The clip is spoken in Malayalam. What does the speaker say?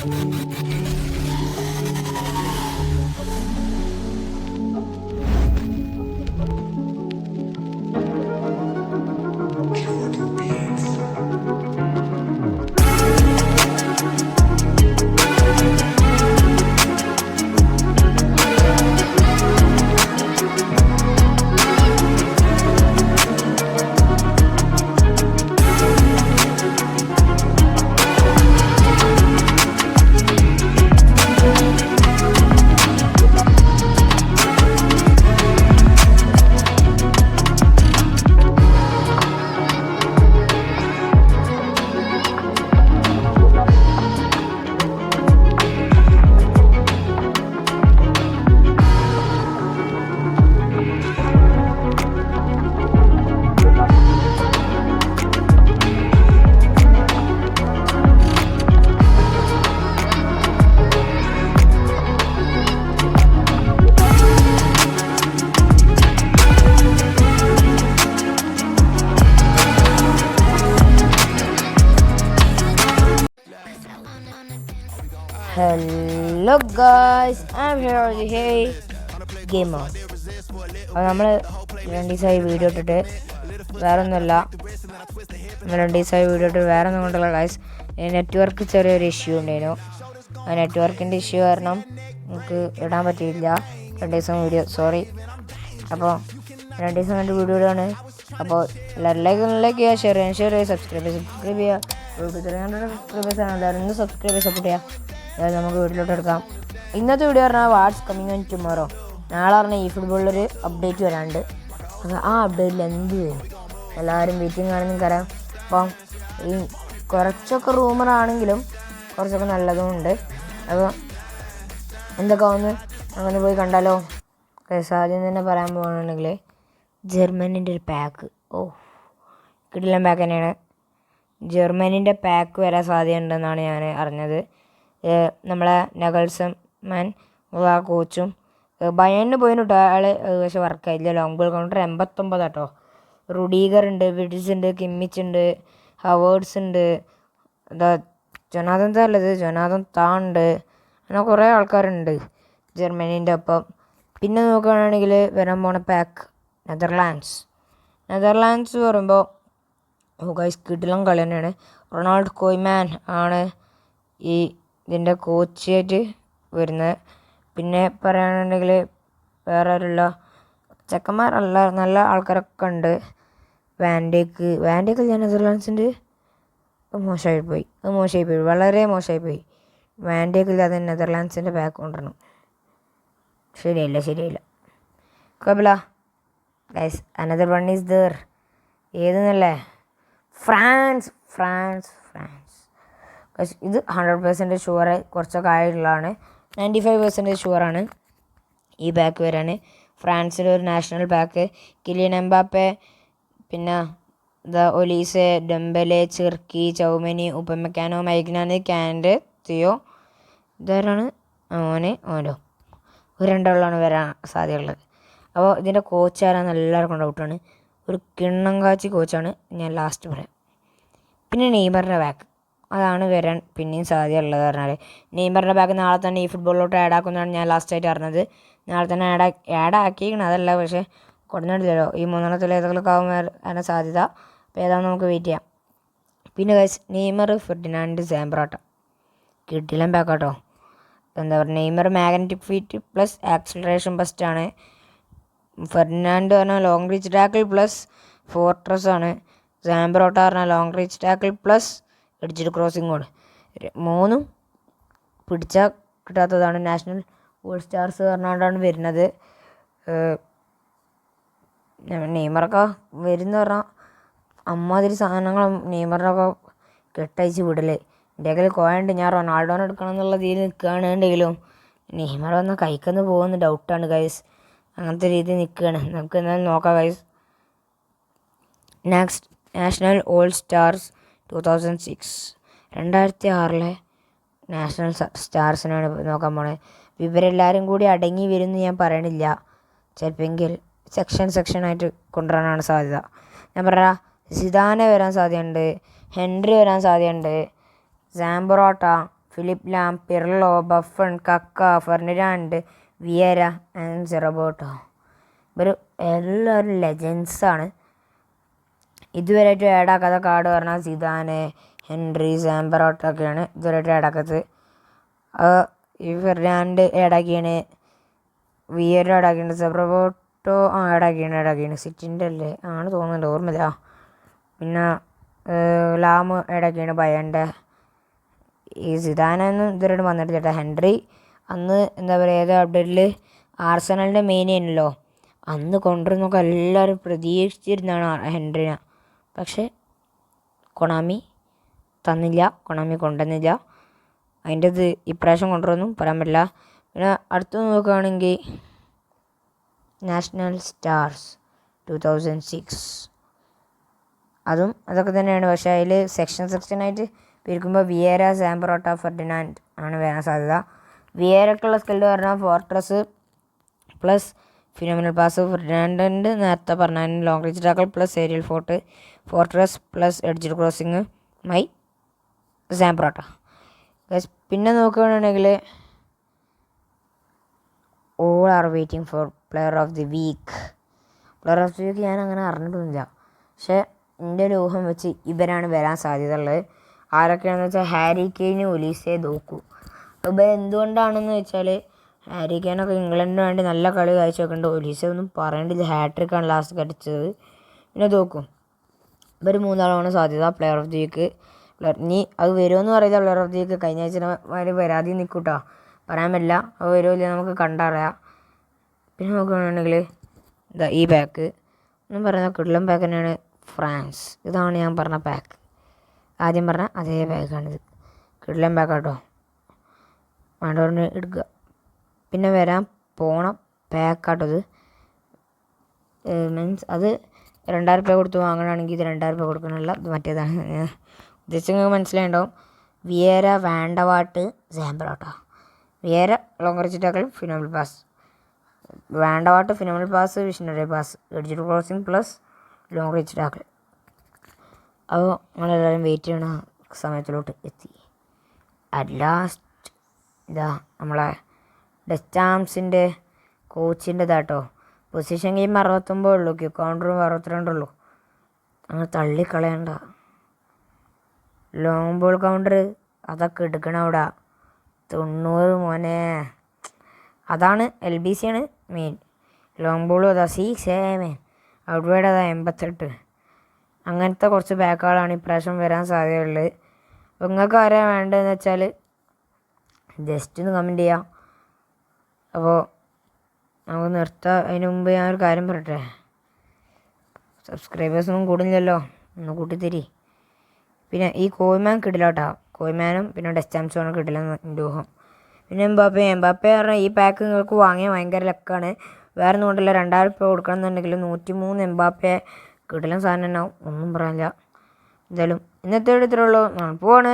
Hello guys, I'm here with Hey Gamer. അപ്പോൾ നമ്മൾ 2 ദിവസമായി വീഡിയോ ഇട്ടിട്ട് വേറൊന്നുമല്ല, വേറെ ഒന്നും കൊണ്ടുള്ള ഗൈസ്, നെറ്റ്വർക്ക് ചെറിയൊരു ഇഷ്യൂ ഉണ്ടായിരുന്നു. ആ നെറ്റ്വർക്കിൻ്റെ ഇഷ്യൂ കാരണം നമുക്ക് ഇടാൻ പറ്റിയില്ല 2 ദിവസം വീഡിയോ, സോറി. അപ്പോൾ 2 ദിവസം കണ്ട് വീഡിയോ ഇടുകയാണ്. അപ്പോൾ എല്ലാവരും ലൈക്ക് ചെയ്യുക, ഷെയർ ചെയ്യുക, സബ്സ്ക്രൈബ് ചെയ്യുക. എല്ലാവരും സബ്സ്ക്രൈബ് സപ്പോർട്ട് ചെയ്യുക. നമുക്ക് വീട്ടിലോട്ട് എടുക്കാം. ഇന്നത്തെ വീഡിയോ പറഞ്ഞാൽ വാട്സ് കമ്മിങ് ഓൺ ടുമോറോ. നാളെ പറഞ്ഞാൽ ഈ ഫുട്ബോളിലൊരു അപ്ഡേറ്റ് വരാനുണ്ട്. ആ അപ്ഡേറ്റിൽ എന്ത് വരും എല്ലാവരും വെയിറ്റിംഗ് ആണെന്ന് കരാം. അപ്പം ഈ കുറച്ചൊക്കെ റൂമറാണെങ്കിലും കുറച്ചൊക്കെ നല്ലതും ഉണ്ട്. അപ്പോൾ എന്തൊക്കെ ഒന്ന് അങ്ങനെ പോയി കണ്ടാലോ. ആദ്യം തന്നെ പറയാൻ പോകുകയാണെങ്കിൽ ജർമ്മനിൻ്റെ ഒരു പാക്ക്, കിടിലൻ പാക്ക് തന്നെയാണ്. ജർമ്മനിൻ്റെ പാക്ക് വരാൻ സാധ്യതയുണ്ടെന്നാണ് ഞാൻ അറിഞ്ഞത്. നമ്മളെ നഗൽസ്മാൻ ആ കോച്ചും ബയണിന് പോയിന് കേട്ടോ അയാൾ, പക്ഷെ വർക്കായില്ല. ലോങ് ബോൾ കൗണ്ടർ 89 കേട്ടോ. റുഡീഗർ ഉണ്ട്, വിഡിസ് ഉണ്ട്, കിമ്മിച്ച് ഉണ്ട്, ഹവേർഡ്സ് ഉണ്ട്, ജൊനാഥൻ താ ഉണ്ട്, അങ്ങനെ കുറേ ആൾക്കാരുണ്ട് ജർമ്മനീൻ്റെ ഒപ്പം. പിന്നെ നോക്കുകയാണെങ്കിൽ വരാൻ പോണ പാക്ക് നെതർലാൻഡ്സ് പറയുമ്പോൾ ഗൈസ് കിടിലൻ കളി തന്നെയാണ്. റൊണാൾഡ് കോയ്മാൻ ആണ് ഈ ഇതിൻ്റെ കോച്ചായിട്ട് വരുന്നത്. പിന്നെ പറയുകയാണെന്നുണ്ടെങ്കിൽ വേറെ ആരുള്ള ചെക്കന്മാരല്ല, നല്ല ആൾക്കാരൊക്കെ ഉണ്ട്. വാൻഡേക്ക് നെതർലാൻഡ്സിൻ്റെ മോശമായിപ്പോയി, വളരെ മോശമായിപ്പോയി. വാൻഡേക്കില്ലാതെ നെതർലാൻഡ്സിൻ്റെ ബാക്ക് കൊണ്ടുവരണം. ശരിയല്ല കബല guys. Another one is there. ഏതെന്നല്ലേ? ഫ്രാൻസ്. ഇത് 100% ഷുവർ, കുറച്ചൊക്കെ ആയിട്ടുള്ളതാണ്. 95% ഷുവറാണ് ഈ ബാക്ക് വരാൻ. ഫ്രാൻസിൻ്റെ ഒരു നാഷണൽ ബാക്ക് കിലിയൻ എംബാപ്പെ, പിന്നെ Olise, Dembele, Cherki, Chouameni, Upamecano, Maignan, Kounde, Theo. ഇതാരാണ്? ഓനോ രണ്ടാളാണ് വരാൻ സാധ്യതയുള്ളത്. അപ്പോൾ ഇതിൻ്റെ കോച്ച് ആരാന്ന് എല്ലാവർക്കും ഡൗട്ടാണ്. ഒരു കിണ്ണം കാച്ചി കോച്ചാണ്, ഞാൻ ലാസ്റ്റ് പറയാം. പിന്നെ നെയ്മറിൻ്റെ ബാക്ക്, അതാണ് വരാൻ പിന്നെയും സാധ്യതയുള്ളത്. പറഞ്ഞാൽ നെയ്മറിൻ്റെ ബാക്ക് നാളെ തന്നെ ഈ ഫുട്ബോളിലോട്ട് ആഡാക്കുന്നതാണ് ഞാൻ ലാസ്റ്റായിട്ട് അറിഞ്ഞത്. നാളെ തന്നെ ആഡാക്കിയിരിക്കണം, അതല്ല പക്ഷേ കൊടുന്നിട്ടില്ലല്ലോ. ഈ 3 ഏതെങ്കിലും ആവുമ്പോൾ അതിന് സാധ്യത. അപ്പോൾ ഏതാണെന്ന് നമുക്ക് വെയിറ്റ് ചെയ്യാം. പിന്നെ ഗൈസ് നെയ്മർ, ഫെർഡിനാൻഡ്, സാംബ്രോട്ട കിട്ടില്ല ബാക്കാട്ടോ. എന്താ പറയുക, Neymar magnetic feet plus acceleration ബെസ്റ്റാണ്. ഫെർഡിനാൻഡ് പറഞ്ഞാൽ long reach tackle plus fortress ആണ്. സാംബ്രോട്ട പറഞ്ഞാൽ long reach tackle plus edge crossing ആണ്. 3 പിടിച്ചാൽ കിട്ടാത്തതാണ്. നാഷണൽ ഓൾ സ്റ്റാർസ് പറഞ്ഞുകൊണ്ടാണ് വരുന്നത്. നെയ്മറൊക്കെ വരുന്ന പറഞ്ഞാൽ അമ്മാതിരി സാധനങ്ങളും നെയ്മറിനൊക്കെ കെട്ടയച്ച് വിടല്. എൻ്റെ കയ്യിൽ കോയുണ്ട്, ഞാൻ റൊണാൾഡോനെ എടുക്കണം എന്നുള്ള രീതിയിൽ നിൽക്കുകയാണെന്നുണ്ടെങ്കിലും നെയ്മർ വന്ന് കൈക്കൊന്ന് പോകുന്ന ഡൗട്ടാണ് ഗൈസ്. അങ്ങനത്തെ രീതിയിൽ നിൽക്കുകയാണ്. നമുക്ക് എന്തായാലും നോക്കാം guys. Next national all stars 2006, 2006 നാഷണൽ സ്റ്റാർസിനാണ് നോക്കാൻ പോണത്. ഇവരെല്ലാവരും കൂടി അടങ്ങി വരുമെന്ന് ഞാൻ പറയണില്ല. ചിലപ്പോൾ സെക്ഷനായിട്ട് കൊണ്ടുവരാനാണ് സാധ്യത. ഞാൻ പറയാം, സിദാനെ വരാൻ സാധ്യതയുണ്ട്, ഹെൻറി വരാൻ സാധ്യതയുണ്ട്, സാംബ്രോട്ട, ഫിലിപ്പ് ലാം, പിർലോ, ബഫൺ, കക്ക, ഫെർഡിനാൻഡ്, വിയര ആൻഡ് റോബർട്ടോ. ഇവർ എല്ലാവരും ലെജൻസാണ്. ഇതുവരെയായിട്ട് ആഡാക്കാത്ത കാർഡ് പറഞ്ഞാൽ സിദാന്, ഹെൻറി, സാംബറോട്ടൊക്കെയാണ് ഇതുവരെയായിട്ട് ആഡാക്കത്ത്. ഈ ഫെർഡിനാൻഡ് ആഡാക്കിയാണ്, വിയര ആഡാക്കിയിട്ടുണ്ട്, സെബ്രബോട്ടോ ആഡാക്കിയാണ് സിറ്റിൻ്റെ അല്ലേ ആണ് തോന്നുന്നുണ്ട്, ഓർമ്മയില്ല. പിന്നെ ലാമ് ആഡാക്കിയാണ് ബയൻ്റെ. ഈ സിദാനൊന്നും ഇതുവരെയായിട്ട് വന്നിട്ട് ചേട്ടാ. ഹെൻറി അന്ന് എന്താ പറയുക, ഏതോ അപ്ഡേറ്റിൽ ആർസണലിൻ്റെ മെയിനാണല്ലോ, അന്ന് കൊണ്ടുവരുന്നൊക്കെ എല്ലാവരും പ്രതീക്ഷിച്ചിരുന്നതാണ് ഹെൻറിനെ. പക്ഷേ കൊണാമി തന്നില്ല, കൊണാമി കൊണ്ടുവന്നില്ല. അതിൻ്റെ ഇത് ഇപ്രാവശ്യം കൊണ്ടുവന്നു പറയാൻ പറ്റില്ല. പിന്നെ അടുത്ത് നോക്കുകയാണെങ്കിൽ നാഷണൽ സ്റ്റാർസ് 2006 അതൊക്കെ തന്നെയാണ്. പക്ഷേ അതിൽ സെക്ഷനായിട്ട് പിരിക്കുമ്പോൾ വിയേര, സാംബറോട്ട, ഫെർഡിനാൻഡ് ആണ് വരാൻ സാധ്യത. വിയേരക്കുള്ള സ്കില്ല് പറഞ്ഞാൽ ഫോർട്രസ് പ്ലസ് ഫിനോമിനൽ പാസ്, ഫെർഡിനാൻഡിൻ്റെ നേരത്തെ പറഞ്ഞ long range tackle plus aerial fortress plus edge crossing my Zambrotta. പിന്നെ നോക്കുകയാണെങ്കിൽ all are waiting for player of the week. ഞാൻ അങ്ങനെ അറിഞ്ഞിട്ടൊന്നുമില്ല, പക്ഷേ എൻ്റെ ഒരു ഊഹം വെച്ച് ഇവരാണ് വരാൻ സാധ്യത ഉള്ളത്. ആരൊക്കെയാണെന്ന് വെച്ചാൽ ഹാരി കെയ്ന്, ഒലീസെ, ദോക്കു. അപ്പോൾ എന്തുകൊണ്ടാണെന്ന് വെച്ചാൽ ഹാരി കെയ്നൊക്കെ ഇംഗ്ലണ്ടിന് വേണ്ടി നല്ല കളി കാഴ്ചവെക്കുന്നുണ്ട്. ഒലീസെ ഒന്നും പറയേണ്ടത്, ഹാട്രിക്കാണ് ലാസ്റ്റ് അടിച്ചത്. പിന്നെ ദോക്കും. ഇവർ മൂന്നാളാണ് സാധ്യത പ്ലെയർ ഓഫ് ദി വീക്ക്. ഇനി അത് വരുമെന്ന് പറയുക പ്ലെയർ ഓഫ് ദി വീക്ക്. കഴിഞ്ഞ ആഴ്ച വരാതെ നിൽക്കൂട്ടോ, പറയാൻ പറ്റില്ല. അത് വരുമില്ല നമുക്ക് കണ്ടറിയാം. പിന്നെ നോക്കുകയാണെങ്കിൽ ഇതാ ഈ പാക്ക് ഒന്നും പറയുന്ന കിഡ്ലം പാക്ക് തന്നെയാണ്. ഫ്രാൻസ്, ഇതാണ് ഞാൻ പറഞ്ഞ പാക്ക്, ആദ്യം പറഞ്ഞ അതേ പാക്കാണിത്. കിഡ്ലം പാക്കാട്ടോ, വേണ്ടവരിന് എടുക്കുക. പിന്നെ വരാൻ പോണ പാക്കാട്ടത് മീൻസ് അത് 2000 രൂപ കൊടുത്ത് വാങ്ങണമെങ്കിൽ ഇത് 2000 രൂപ കൊടുക്കണമല്ല, ഇത് മറ്റേതാണ്. ഉദ്ദേശിച്ച് നിങ്ങൾക്ക് മനസ്സിലായിട്ടുണ്ടാവും. Vieira, Van der Vaart, Zambrotta. Vieira long range tackle, phenomenal pass. Van der Vaart phenomenal pass, visionary pass, edge crossing plus long range tackle. അപ്പോൾ നമ്മളെല്ലാവരും വെയിറ്റ് ചെയ്യണ സമയത്തിലോട്ട് എത്തി. അറ്റ് ലാസ്റ്റ് ഇതാ നമ്മളെ ഡെസ്റ്റാംസിൻ്റെ കോച്ചിൻ്റെ ഇതാട്ടോ. പൊസിഷൻ ഗെയിം 69 ഉള്ളൂ, ക്യൂ കൗണ്ടറും 62 ഉള്ളൂ. അങ്ങനെ തള്ളിക്കളയണ്ട. ലോങ് ബോൾ കൗണ്ടർ അതൊക്കെ എടുക്കണം അവിടെ 90 മോനെ. അതാണ് LBC ആണ് മെയിൻ. ലോങ് ബോളും അതാ 67, ഔട്ട് വൈഡ് അതാ 88. അങ്ങനത്തെ കുറച്ച് ബാക്കുകളാണ് ഇപ്രാവശ്യം വരാൻ സാധ്യതയുള്ളത്. അപ്പോൾ നിങ്ങൾക്ക് ആരാ വേണ്ടതെന്ന് വെച്ചാൽ ജസ്റ്റ് ഒന്ന് കമൻറ്റ് ചെയ്യാം. അപ്പോൾ നമുക്ക് നിർത്താം. അതിന് മുമ്പ് ഞാനൊരു കാര്യം പറയട്ടെ, സബ്സ്ക്രൈബേഴ്സൊന്നും കൂടുന്നില്ലല്ലോ, ഒന്ന് കൂട്ടിത്തരി. പിന്നെ ഈ കോയ്മാൻ കിടില കേട്ടോ, കോയ്മാനും പിന്നെ ഡെസ്റ്റാംസുമാണ് കിടിലെന്ന് എൻ്റെ ഊഹം. പിന്നെ എംബാപ്പെ പറഞ്ഞാൽ ഈ പാക്ക് നിങ്ങൾക്ക് വാങ്ങിയാൽ ഭയങ്കര ലക്കാണ്. വേറെ ഒന്നും കൊണ്ടില്ല, 2000 രൂപ കൊടുക്കണം എന്നുണ്ടെങ്കിൽ 103 എംബാപ്പെ കിടിലൻ സാധനം ഉണ്ടാവും, ഒന്നും പറയാനില്ല. എന്തായാലും ഇന്നത്തെ ഇത്രയുള്ളൂ, പോവാണ്.